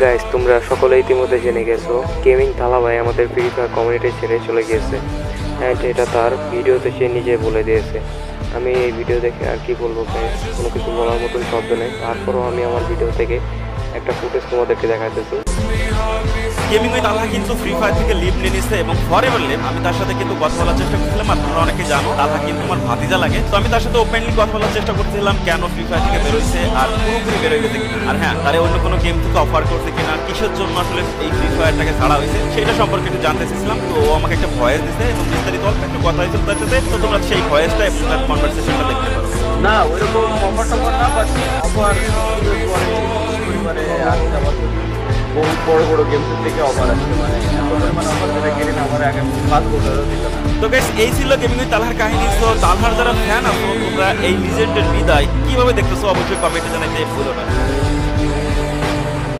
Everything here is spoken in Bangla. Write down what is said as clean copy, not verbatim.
গাইস, তোমরা সকলে ইতিমধ্যে জেনে গেছো গেমিং তালা ভাই আমাদের ফ্রি ফায়ার কমিউনিটি ছেড়ে চলে গিয়েছে। অ্যান্ড এটা তার ভিডিওতে সে নিজে বলে দিয়েছে। আমি এই ভিডিও দেখে আর কি বলবো গাইস, কোনো কিছু বলার মতন শব্দ নেই। তারপরও আমি আমার ভিডিও থেকে একটা ফুটেজ তোমাদেরকে দেখাতেছি। গেমিং উইথ তালহা কিন্তু ফ্রি ফায়ার থেকে লিভ নিয়ে নিচ্ছে এবং ফরএভার লিভ। আমি তার সাথে কিন্তু কথা বলার চেষ্টা করছিলাম, আপনারা অনেকে জানো তালহা কিন্তু আমার ভাতিজা লাগে। তো আমি তার সাথে ওপেনলি কথা বলার চেষ্টা করছিলাম কেন ফ্রি ফায়ার থেকে বেরোইছে আর পুরোপুরি বেরোয় গেছে কিনা, আর হ্যাঁ তারা অন্য কোনো গেম থেকে অফার করছে কিনা, কিসের জন্য আসলে এই ফ্রি ফায়ারটাকে ছাড়া হয়েছে সেটা সম্পর্কে একটু জানতে চেয়েছিলাম। তো ও আমাকে একটা ভয়েস দিছে এবং বিস্তারিত অল্প একটু কথা হয়েছিল তার সাথে। তো তোমরা সেই ভয়েসটা এবং তার কনভারসেশনটা দেখতে পারো। না ওইরকম অফার টফার না, বাট অফার পরিমাণে আসছে আমার বহু বড় বড় গেমসের থেকে অফার আসছে, মানে এত পরিমাণে অফার যেটা কিনে না আমার আগে 5 বছরও দিত না। তো গাইস এই ছিল গেমিং উইথ তালহার কাহিনী। তো তালহার যারা ফ্যান আছো তোমরা এই লিজেন্ডের বিদায় কিভাবে দেখতেছো অবশ্যই কমেন্টে জানাইতে ভুলো না।